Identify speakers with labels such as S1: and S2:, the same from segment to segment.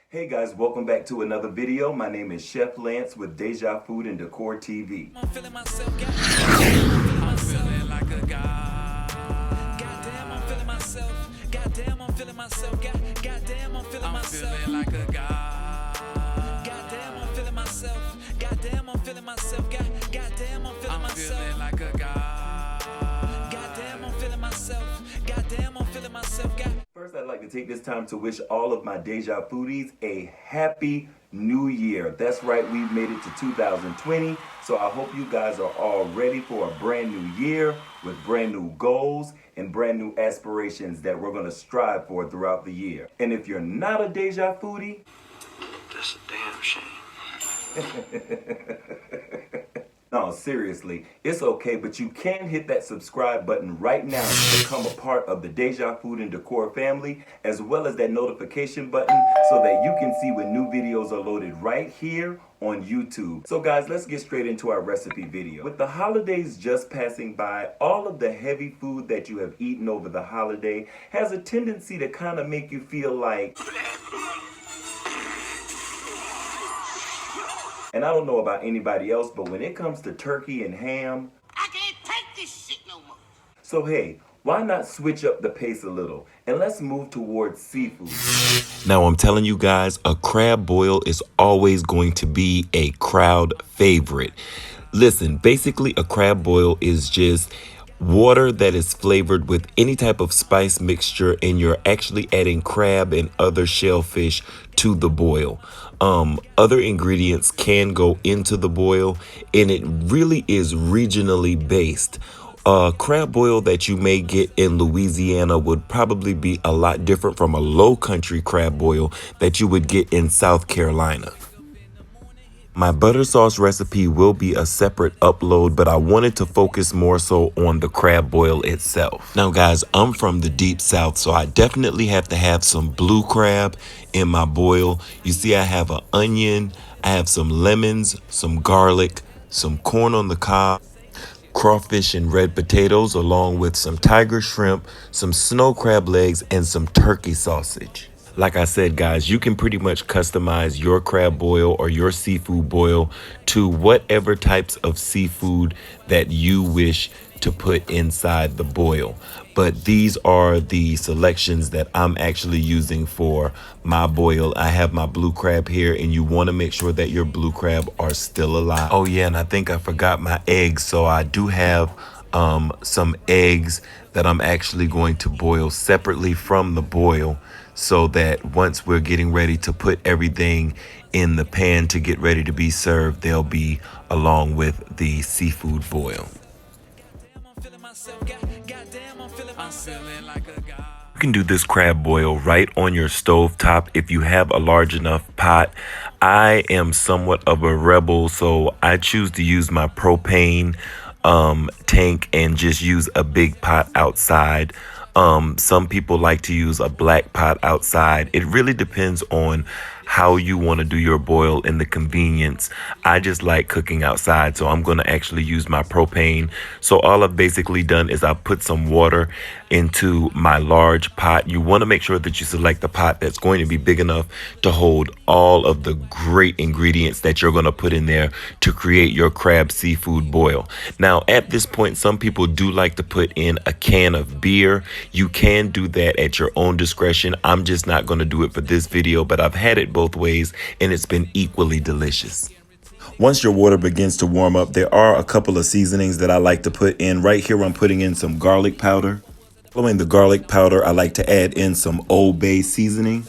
S1: Hey guys, welcome back to another video. My name is Chef Lance with Deja Food and Decor TV.
S2: I'm feeling myself, I'm feeling like a god. Goddamn, I'm feeling myself. Goddamn, I'm feeling myself. Goddamn, I'm feeling myself. I'm feeling like a god. Goddamn, I'm feeling myself. Goddamn, I'm feeling myself. Goddamn, I'm feeling myself. I'm feeling like a god. Goddamn, I'm feeling myself. Goddamn, I'm feeling myself.
S1: First, I'd like to take this time to wish all of my Deja Foodies a happy new year. That's right, we've made it to 2020, so I hope you guys are all ready for a brand new year with brand new goals and brand new aspirations that we're going to strive for throughout the year. And if you're not a Deja Foodie,
S3: that's a damn shame.
S1: No, seriously, it's okay, but you can hit that subscribe button right now to become a part of the Deja Food and Decor family, as well as that notification button so that you can see when new videos are loaded right here on YouTube. So guys, let's get straight into our recipe video. With the holidays just passing by, all of the heavy food that you have eaten over the holiday has a tendency to kind of make you feel like, and I don't know about anybody else, but when it comes to turkey and ham,
S4: I can't take this shit no more.
S1: So hey, why not switch up the pace a little and let's move towards seafood.
S5: Now I'm telling you guys, a crab boil is always going to be a crowd favorite. Listen, basically a crab boil is just water that is flavored with any type of spice mixture, and you're actually adding crab and other shellfish to the boil. Other ingredients can go into the boil, and it really is regionally based. A crab boil that you may get in Louisiana would probably be a lot different from a low country crab boil that you would get in South Carolina. My butter sauce recipe will be a separate upload, but I wanted to focus more so on the crab boil itself. Now guys, I'm from the deep south, so I definitely have to have some blue crab in my boil. You see, I have an onion, I have some lemons, some garlic, some corn on the cob, crawfish and red potatoes, along with some tiger shrimp, some snow crab legs, and some turkey sausage. Like I said, guys, you can pretty much customize your crab boil or your seafood boil to whatever types of seafood that you wish to put inside the boil. But these are the selections that I'm actually using for my boil. I have my blue crab here, and you want to make sure that your blue crab are still alive. Oh yeah, and I think I forgot my eggs. So I do have some eggs that I'm actually going to boil separately from the boil, so that once we're getting ready to put everything in the pan to get ready to be served, they'll be along with the seafood boil. You can do this crab boil right on your stove top if you have a large enough pot. I am somewhat of a rebel, so I choose to use my propane tank and just use a big pot outside. Some people like to use a black pot outside. It really depends on how you want to do your boil and the convenience. I just like cooking outside, so I'm going to actually use my propane. So all I've basically done is I put some water into my large pot. You want to make sure that you select a pot that's going to be big enough to hold all of the great ingredients that you're going to put in there to create your crab seafood boil. Now, at this point, some people do like to put in a can of beer. You can do that at your own discretion. I'm just not going to do it for this video, but I've had it both ways, and it's been equally delicious. Once your water begins to warm up, there are a couple of seasonings that I like to put in. Right here, I'm putting in some garlic powder. Following the garlic powder, I like to add in some Old Bay seasoning.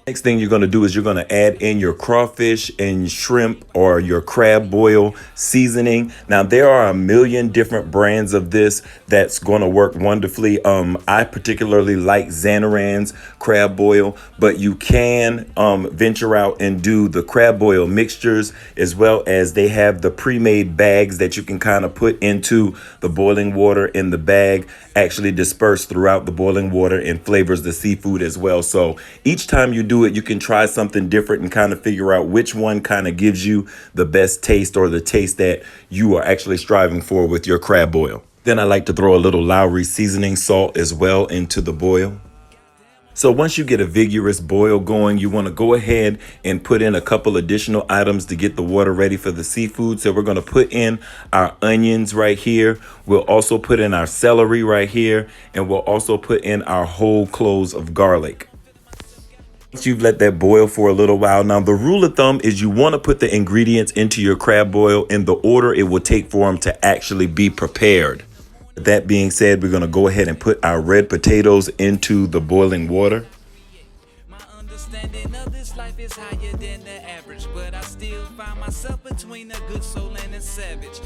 S5: Next thing you're going to do is you're going to add in your crawfish and shrimp or your crab boil seasoning. Now, there are a million different brands of this that's going to work wonderfully. I particularly like Zanaran's crab boil, but you can venture out and do the crab boil mixtures, as well as they have the pre-made bags that you can kind of put into the boiling water, in the bag actually disperse throughout the boiling water and flavors the seafood as well. So each time you do it, you can try something different and kind of figure out which one kind of gives you the best taste, or the taste that you are actually striving for with your crab boil. Then I like to throw a little Lowry seasoning salt as well into the boil. So once you get a vigorous boil going, you want to go ahead and put in a couple additional items to get the water ready for the seafood. So we're going to put in our onions right here. We'll also put in our celery right here. And we'll also put in our whole cloves of garlic. Once you've let that boil for a little while, now the rule of thumb is you want to put the ingredients into your crab boil in the order it will take for them to actually be prepared. That being said, we're going to go ahead and put our red potatoes into the boiling water.
S2: My understanding of this life is higher than the average, but I still find myself between a good soul and a savage.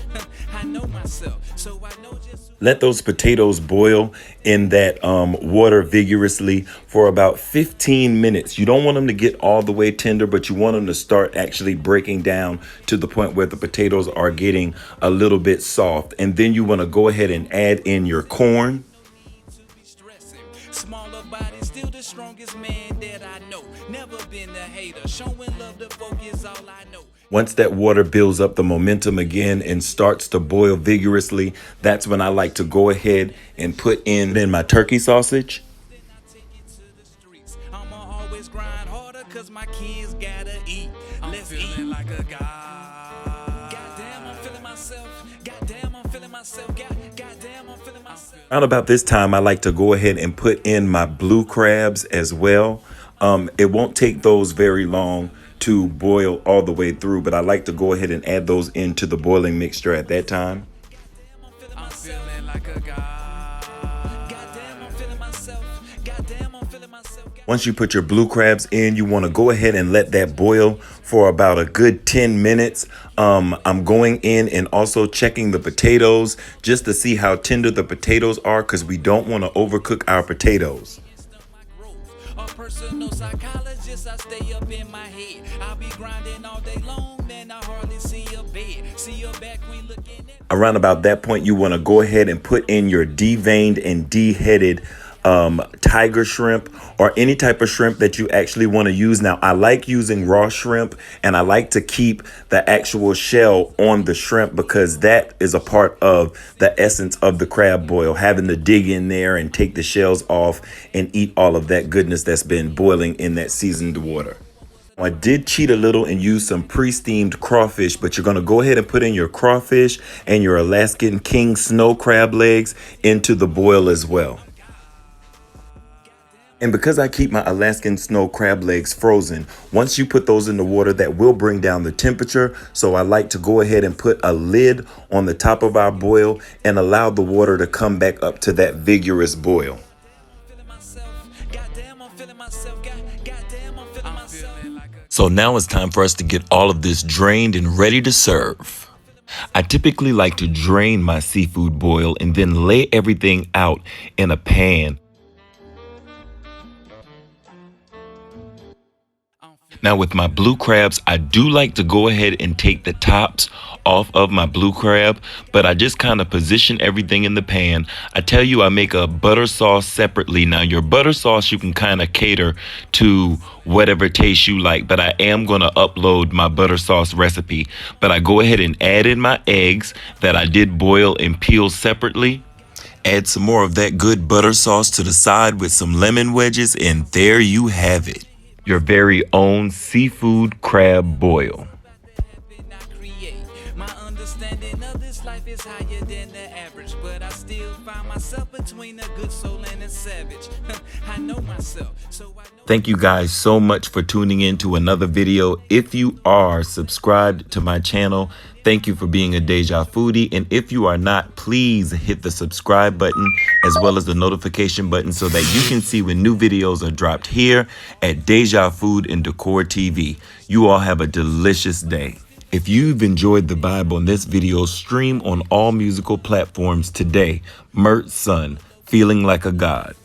S2: I know myself, so I know just...
S5: Let those potatoes boil in that water vigorously for about 15 minutes. You don't want them to get all the way tender, but you want them to start actually breaking down to the point where the potatoes are getting a little bit soft. And then you want to go ahead and add in your corn.
S2: Smaller body, still the strongest man that I know. Never been a hater, showing love to folk is all I know.
S5: Once that water builds up the momentum again and starts to boil vigorously, that's when I like to go ahead and put in my turkey sausage.
S2: Then I take it to the streets. I'ma always grind harder cause my kids gotta eat. Let's eat like a god. Goddamn, I'm feeling myself. Goddamn, I'm feeling myself. Goddamn, I'm feeling myself.
S5: Around about this time, I like to go ahead and put in my blue crabs as well. It won't take those very long to boil all the way through, but I like to go ahead and add those into the boiling mixture at that time.
S2: I'm feeling like a god. Goddamn, I'm feeling myself. Goddamn, I'm feeling myself.
S5: Once you put your blue crabs in, you want to go ahead and let that boil for about a good 10 minutes. I'm going in and also checking the potatoes just to see how tender the potatoes are, because we don't want to overcook our potatoes.
S2: A personal psychologist, I stay up in my head. I'll be grinding all day long, man, I hardly see a bed. See your back when looking at...
S5: Around about that point, you want to go ahead and put in your deveined and deheaded tiger shrimp, or any type of shrimp that you actually want to use. Now, I like using raw shrimp, and I like to keep the actual shell on the shrimp because that is a part of the essence of the crab boil, having to dig in there and take the shells off and eat all of that goodness that's been boiling in that seasoned water. I did cheat a little and use some pre-steamed crawfish, but you're going to go ahead and put in your crawfish and your Alaskan king snow crab legs into the boil as well. And because I keep my Alaskan snow crab legs frozen, once you put those in the water, that will bring down the temperature. So I like to go ahead and put a lid on the top of our boil and allow the water to come back up to that vigorous boil. So now it's time for us to get all of this drained and ready to serve. I typically like to drain my seafood boil and then lay everything out in a pan. Now with my blue crabs, I do like to go ahead and take the tops off of my blue crab, but I just kind of position everything in the pan. I tell you, I make a butter sauce separately. Now your butter sauce, you can kind of cater to whatever taste you like, but I am going to upload my butter sauce recipe. But I go ahead and add in my eggs that I did boil and peel separately. Add some more of that good butter sauce to the side with some lemon wedges, and there you have it. Your very own seafood crab boil.
S2: My understanding of this life is higher than the average, but I still find myself between a good soul and a savage. I know myself, so I know.
S5: Thank you guys so much for tuning in to another video. If you are subscribed to my channel, thank you for being a Deja Foodie. And if you are not, please hit the subscribe button as well as the notification button so that you can see when new videos are dropped here at Deja Food and Decor TV. You all have a delicious day. If you've enjoyed the vibe on this video, stream on all musical platforms today. Myrts' son, Feeling Like a God.